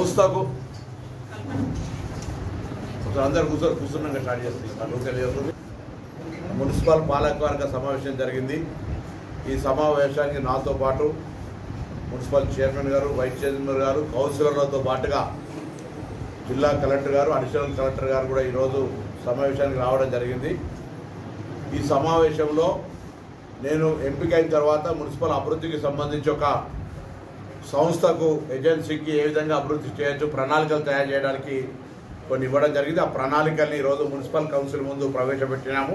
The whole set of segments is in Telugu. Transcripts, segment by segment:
సంస్థకు అందరూ కూర్చున్నాక స్టార్ట్ చేస్తుంది. మున్సిపల్ పాలకవర్గ సమావేశం జరిగింది. ఈ సమావేశానికి నాతో పాటు మున్సిపల్ చైర్మన్ గారు, వైస్ చైర్మన్ గారు, కౌన్సిలర్లతో పాటుగా జిల్లా కలెక్టర్ గారు, అడిషనల్ కలెక్టర్ గారు కూడా ఈరోజు సమావేశానికి రావడం జరిగింది. ఈ సమావేశంలో నేను ఎంపికైన తర్వాత మున్సిపల్ అభివృద్ధికి సంబంధించి ఒక సంస్థకు, ఏజెన్సీకి ఏ విధంగా అభివృద్ధి చేయొచ్చు ప్రణాళికలు తయారు చేయడానికి కొన్ని ఇవ్వడం జరిగింది. ఆ ప్రణాళికల్ని ఈరోజు మున్సిపల్ కౌన్సిల్ ముందు ప్రవేశపెట్టినాము.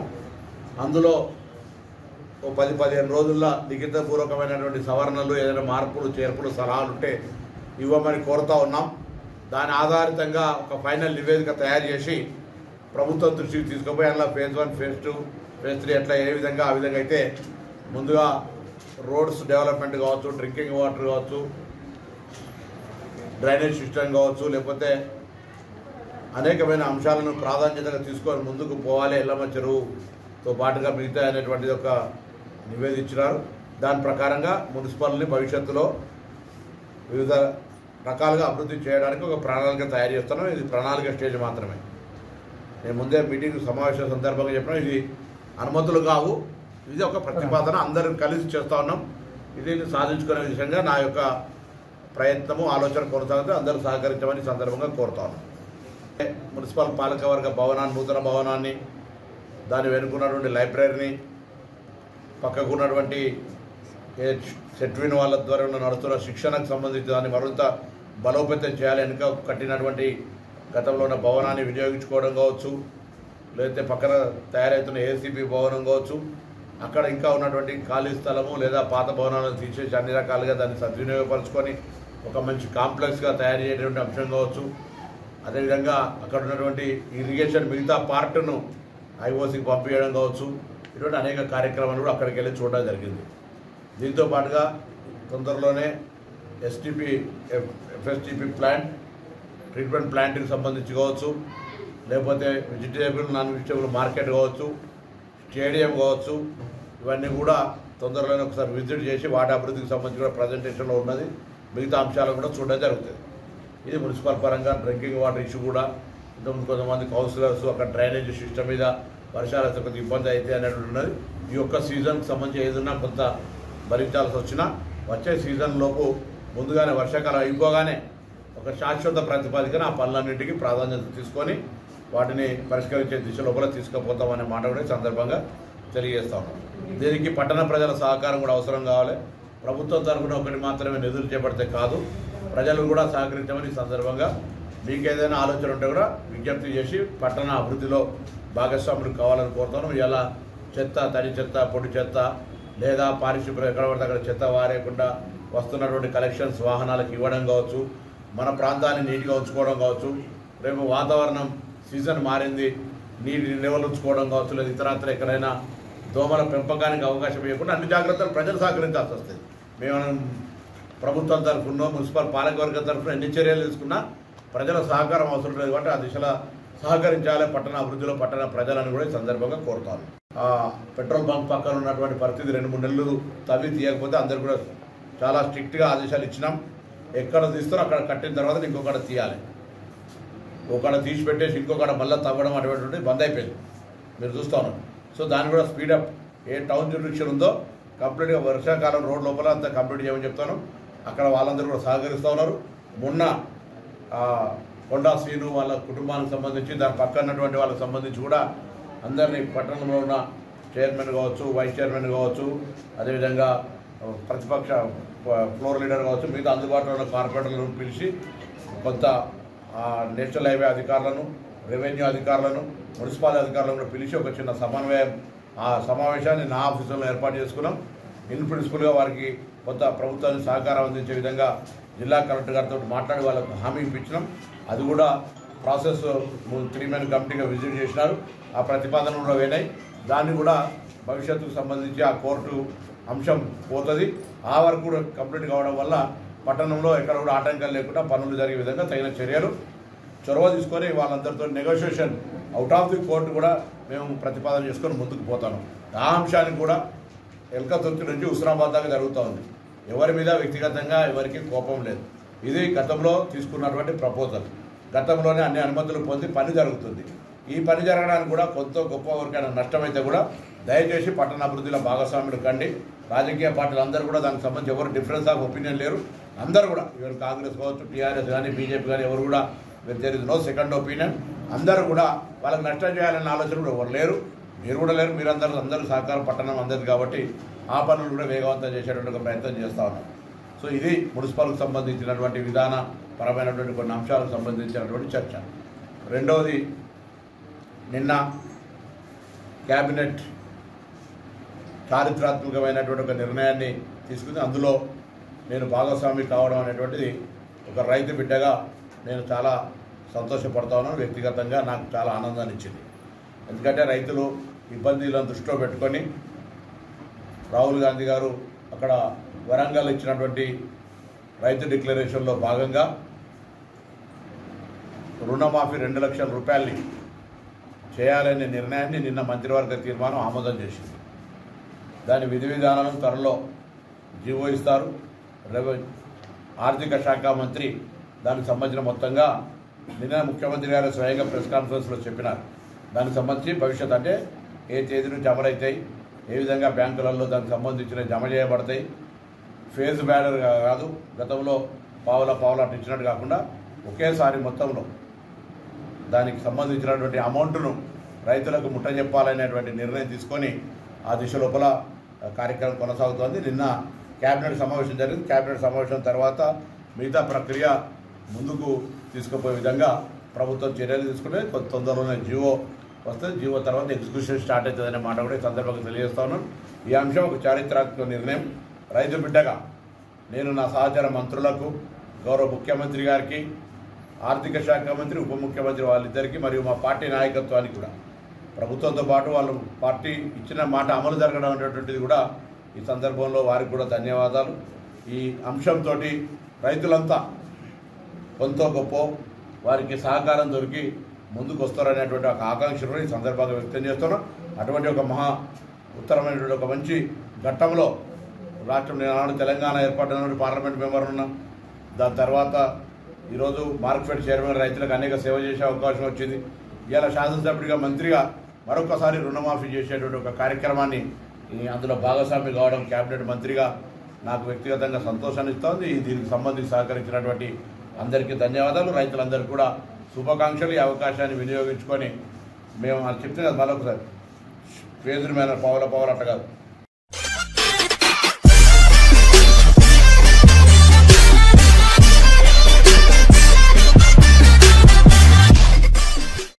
అందులో ఓ 10-15 రోజుల్లో లిఖితపూర్వకమైనటువంటి సవరణలు, ఏదైనా మార్పులు, చేర్పులు, సలహాలు ఉంటే ఇవ్వమని కోరుతా ఉన్నాం. దాని ఆధారితంగా ఒక ఫైనల్ నివేదిక తయారు చేసి ప్రభుత్వం దృష్టికి తీసుకుపోయి అందులో ఫేజ్ 1, ఫేజ్ 2, ఫేజ్ 3 ఎట్లా ఏ విధంగా ఆ విధంగా అయితే ముందుగా రోడ్స్ డెవలప్మెంట్ కావచ్చు, డ్రింకింగ్ వాటర్ కావచ్చు, డ్రైనేజ్ సిస్టమ్ కావచ్చు, లేకపోతే అనేకమైన అంశాలను ప్రాధాన్యతగా తీసుకొని ముందుకు పోవాలి. ఎల్లమ్మ చెరువుతో పాటుగా మిగతా అనేటువంటిది ఒక నివేదించినారు. దాని ప్రకారంగా మున్సిపల్ని భవిష్యత్తులో వివిధ రకాలుగా అభివృద్ధి చేయడానికి ఒక ప్రణాళిక తయారు చేస్తున్నాం. ఇది ప్రణాళిక స్టేజ్ మాత్రమే. నేను ముందే మీటింగ్ సమావేశం సందర్భంగా చెప్పినా ఇది అనుమతులు కావు, ఇది ఒక ప్రతిపాదన, అందరూ కలిసి చేస్తూ ఉన్నాం. ఇది సాధించుకునే విషయంగా నా యొక్క ప్రయత్నము, ఆలోచన కొనసాగుతూ అందరూ సహకరించమని సందర్భంగా కోరుతా ఉన్నాం. మున్సిపల్ పాలకవర్గ భవనాన్ని, నూతన భవనాన్ని, దాని వెనుకున్నటువంటి లైబ్రరీని, పక్కకు ఉన్నటువంటి సెట్విన్ వాళ్ళ ద్వారా నడుస్తున్న శిక్షణకు సంబంధించి దాన్ని మరింత బలోపేతం చేయాలి. వెనుక కట్టినటువంటి గతంలో ఉన్న భవనాన్ని వినియోగించుకోవడం కావచ్చు, లేకపోతే పక్కన తయారవుతున్న ఏసీబీ భవనం కావచ్చు, అక్కడ ఇంకా ఉన్నటువంటి ఖాళీ స్థలము లేదా పాత భవనాలను తీసేసి అన్ని రకాలుగా దాన్ని సద్వినియోగపరుచుకొని ఒక మంచి కాంప్లెక్స్గా తయారు చేయటువంటి అంశం కావచ్చు. అదేవిధంగా అక్కడ ఉన్నటువంటి ఇరిగేషన్ మిగతా పార్ట్ను ఐఓసీకి పంపించడం కావచ్చు. ఇటువంటి అనేక కార్యక్రమాలు కూడా అక్కడికి వెళ్ళి చూడడం జరిగింది. దీంతో పాటుగా తొందరలోనే ఎఫ్ఎస్టిపి ప్లాంట్, ట్రీట్మెంట్ ప్లాంట్కి సంబంధించి కావచ్చు, లేకపోతే వెజిటేబుల్, నాన్ వెజిటేబుల్ మార్కెట్ కావచ్చు, స్టేడియం కావచ్చు, ఇవన్నీ కూడా తొందరలోనే ఒకసారి విజిట్ చేసి వాటి అభివృద్ధికి సంబంధించి కూడా ప్రజెంటేషన్లో ఉన్నది. మిగతా అంశాలు కూడా చూడడం జరుగుతుంది. ఇది మున్సిపల్ పరంగా డ్రింకింగ్ వాటర్ ఇష్యూ కూడా కొంతమంది కౌన్సిలర్స్ అక్కడ డ్రైనేజ్ సిస్టమ్ మీద వర్షాలతో కొంత ఇబ్బంది అయితే అనేటువంటి ఉన్నది. ఈ యొక్క సీజన్కి సంబంధించి ఏదన్నా కొంత భరించాల్సి వచ్చినా వచ్చే సీజన్లోపు ముందుగానే వర్షాకాలం అయిపోగానే ఒక శాశ్వత ప్రాతిపదికన ఆ పనులన్నింటికి ప్రాధాన్యత తీసుకొని వాటిని పరిష్కరించే దిశ లోపల తీసుకుపోతామనే మాట కూడా సందర్భంగా తెలియజేస్తాం. దీనికి పట్టణ ప్రజల సహకారం కూడా అవసరం కావాలి. ప్రభుత్వం తరఫున ఒకటి మాత్రమే నిధులు చేపడితే కాదు, ప్రజలు కూడా సహకరించమని సందర్భంగా మీకు ఏదైనా ఆలోచన ఉంటే కూడా విజ్ఞప్తి చేసి పట్టణ అభివృద్ధిలో భాగస్వాములు కావాలని కోరుతాను. ఇలా చెత్త, తడి చెత్త, పొడి చెత్త లేదా పారిశుభ్రం ఎక్కడ పడితే అక్కడ చెత్త వారేయకుండా వస్తున్నటువంటి కలెక్షన్స్ వాహనాలకు ఇవ్వడం కావచ్చు, మన ప్రాంతాన్ని నీట్గా ఉంచుకోవడం కావచ్చు, రేపు వాతావరణం సీజన్ మారింది నీటి నిల్వలు ఉంచుకోవడం కావచ్చు, లేదా ఇతరత్ర ఎక్కడైనా దోమల పెంపకానికి అవకాశం ఇవ్వకుండా అన్ని జాగ్రత్తలు ప్రజలు సహకరించాల్సి వస్తుంది. మేము ప్రభుత్వం తరఫున, మున్సిపల్ పాలకవర్గం తరఫున ఎన్ని చర్యలు తీసుకున్నా ప్రజల సహకారం అవసరం లేదు కాబట్టి ఆ దిశలో సహకరించాలి పట్టణ అభివృద్ధిలో పట్టణ ప్రజలను కూడా ఈ సందర్భంగా కోరుతాను. పెట్రోల్ బంక్ పక్కన ఉన్నటువంటి పరిస్థితి 2-3 నెలలు తవ్వి తీయకపోతే అందరు కూడా చాలా స్ట్రిక్ట్గా ఆదేశాలు ఇచ్చినాం. ఎక్కడ తీస్తారో అక్కడ కట్టిన తర్వాత ఇంకొకటి తీయాలి. ఒకడ తీసి పెట్టేసి ఇంకొకటి మళ్ళీ తవ్వడం అటువంటిది బంద్ అయిపోయింది, మీరు చూస్తూ ఉన్నారు. సో దాన్ని కూడా స్పీడప్ ఏ టౌన్ జ్యూరిడిక్షన్ ఉందో కంప్లీట్గా వర్షాకాలం రోడ్ లోపల అంతా కంప్లీట్ చేయమని చెప్తాను. అక్కడ వాళ్ళందరూ కూడా సహకరిస్తూ ఉన్నారు. మొన్న కొండా శ్రీను వాళ్ళ కుటుంబానికి సంబంధించి దాని పక్కనటువంటి వాళ్ళకి సంబంధించి కూడా అందరినీ పట్టణంలో ఉన్న చైర్మన్ కావచ్చు, వైస్ చైర్మన్ కావచ్చు, అదేవిధంగా ప్రతిపక్ష ఫ్లోర్ లీడర్ కావచ్చు, మిగతా అందుబాటులో ఉన్న కార్పొరేటర్లను పిలిచి కొంత నేషనల్ హైవే అధికారులను, రెవెన్యూ అధికారులను, మున్సిపల్ అధికారులను కూడా పిలిచి ఒక చిన్న సమన్వయం, ఆ సమావేశాన్ని నా ఆఫీసులో ఏర్పాటు చేసుకున్నాం. ఇన్ ప్రిన్సిపల్గా వారికి కొంత ప్రభుత్వాన్ని సహకారం అందించే విధంగా జిల్లా కలెక్టర్ గారితో మాట్లాడి వాళ్ళకు హామీ ఇప్పించినాం. అది కూడా ప్రాసెస్ 3 కమిటీగా విజిట్ చేసినారు. ఆ ప్రతిపాదనలు కూడా వేనాయి. దాన్ని కూడా భవిష్యత్తుకు సంబంధించి ఆ కోర్టు అంశం పోతుంది. ఆ వరకు కూడా కంప్లీట్ కావడం వల్ల పట్టణంలో ఎక్కడ కూడా ఆటంకాలు లేకుండా పనులు జరిగే విధంగా తగిన చర్యలు చొరవ తీసుకొని వాళ్ళందరితో negotiation out of the court కూడా మేము ప్రతిపాదన చేసుకొని ముందుకు పోతాను. ఆ అంశానికి కూడా ఎల్కతుర్తి నుంచి హుస్నాబాద్ దాకా జరుగుతూ ఉంది. ఎవరి మీద వ్యక్తిగతంగా ఎవరికి కోపం లేదు. ఇది గతంలో తీసుకున్నటువంటి ప్రపోజల్. గతంలోనే అన్ని అనుమతులు పొంది పని జరుగుతుంది. ఈ పని జరగడానికి కూడా కొంత గొప్ప వరకైనా నష్టమైతే కూడా దయచేసి పట్టణాభివృద్ధిలో భాగస్వాములు కండి. రాజకీయ పార్టీలు అందరూ కూడా దానికి సంబంధించి ఎవరు డిఫరెన్స్ ఆఫ్ ఒపీనియన్ లేరు. అందరూ కూడా ఈవెన్ కాంగ్రెస్ కావచ్చు, టీఆర్ఎస్ కానీ, బీజేపీ కానీ ఎవరు కూడా there is no second opinion. అందరూ కూడా వాళ్ళకి నష్టం చేయాలనే ఆలోచన కూడా ఎవరు లేరు. మీరు కూడా లేరు. అందరూ సహకారం పట్టణం అందరిది కాబట్టి ఆ పనులు కూడా వేగవంతం చేసేటువంటి ఒక ప్రయత్నం చేస్తూ ఉన్నాం. సో ఇది మున్సిపల్కి సంబంధించినటువంటి విధానపరమైనటువంటి కొన్ని అంశాలకు సంబంధించినటువంటి చర్చ. రెండవది, నిన్న క్యాబినెట్ చారిత్రాత్మకమైనటువంటి ఒక నిర్ణయాన్ని తీసుకుని అందులో నేను భాగస్వామి కావడం అనేటువంటిది ఒక రైతు బిడ్డగా నేను చాలా సంతోషపడతా ఉన్నాను. వ్యక్తిగతంగా నాకు చాలా ఆనందాన్ని ఇచ్చింది. ఎందుకంటే రైతులు ఇబ్బందులను దృష్టిలో పెట్టుకొని రాహుల్ గాంధీ గారు అక్కడ వరంగల్ ఇచ్చినటువంటి రైతు డిక్లరేషన్లో భాగంగా రుణమాఫీ 2 లక్షల రూపాయలని చేయాలనే నిర్ణయాన్ని నిన్న మంత్రివర్గ తీర్మానం ఆమోదం చేసింది. దాని విధి విధానాలను త్వరలో జీవో ఇస్తారు. ఆర్థిక శాఖ మంత్రి దానికి సంబంధించిన మొత్తంగా నిన్న ముఖ్యమంత్రి గారు స్వయంగా ప్రెస్ కాన్ఫరెన్స్లో చెప్పినారు. దానికి సంబంధించి భవిష్యత్ అంటే ఏ తేదీ నుంచి అమలవుతాయి, ఏ విధంగా బ్యాంకులలో దానికి సంబంధించిన జమ చేయబడతాయి. ఫేజ్ బ్యాడర్ కాదు, గతంలో పావుల అటు ఇచ్చినట్టు కాకుండా ఒకేసారి మొత్తంలో దానికి సంబంధించినటువంటి అమౌంట్ను రైతులకు ముట్టజెప్పాలనేటువంటి నిర్ణయం తీసుకొని ఆ దిశ లోపల కార్యక్రమం కొనసాగుతోంది. నిన్న క్యాబినెట్ సమావేశం జరిగింది. క్యాబినెట్ సమావేశం తర్వాత మిగతా ప్రక్రియ ముందుకు తీసుకుపోయే విధంగా ప్రభుత్వం చర్యలు తీసుకుంటే కొంత తొందరలోనే జీవో వస్తుంది. జీవో తర్వాత ఎగ్జిక్యూషన్ స్టార్ట్ అవుతుందనే మాట కూడా ఈ సందర్భంగా తెలియజేస్తా ఉన్నాను. ఈ అంశం ఒక చారిత్రాత్మక నిర్ణయం. రైతు బిడ్డగా నేను నా సహచర మంత్రులకు, గౌరవ ముఖ్యమంత్రి గారికి, ఆర్థిక శాఖ మంత్రి, ఉప ముఖ్యమంత్రి వాళ్ళిద్దరికీ మరియు మా పార్టీ నాయకత్వానికి కూడా ప్రభుత్వంతో పాటు వాళ్ళు పార్టీ ఇచ్చిన మాట అమలు జరగడం అనేటువంటిది కూడా ఈ సందర్భంలో వారికి కూడా ధన్యవాదాలు. ఈ అంశంతో రైతులంతా కొంత గొప్ప వారికి సహకారం దొరికి ముందుకు వస్తారనేటువంటి ఒక ఆకాంక్షను ఈ సందర్భంగా వ్యక్తం చేస్తున్నాం. అటువంటి ఒక ఉత్తరమైనటువంటి ఒక మంచి ఘట్టంలో రాష్ట్రం నేను తెలంగాణ ఏర్పడిన పార్లమెంట్ మెంబర్ ఉన్నాం. దాని తర్వాత ఈరోజు మార్కెట్ చైర్మన్ రైతులకు అనేక సేవ చేసే అవకాశం వచ్చింది. ఇవాళ శాసనసభ్యుడిగా మంత్రిగా మరొకసారి రుణమాఫీ చేసేటువంటి ఒక కార్యక్రమాన్ని అందులో భాగస్వామి కావడం క్యాబినెట్ మంత్రిగా నాకు వ్యక్తిగతంగా సంతోషాన్ని ఇస్తోంది. దీనికి సంబంధించి సహకరించినటువంటి అందరికీ ధన్యవాదాలు. రైతులందరికీ కూడా శుభాకాంక్షలు. ఈ అవకాశాన్ని వినియోగించుకొని మేము చెప్తే కదా మరొకసారి ఫేజ్డ్ మేనర్ పావుల అట్ట కాదు,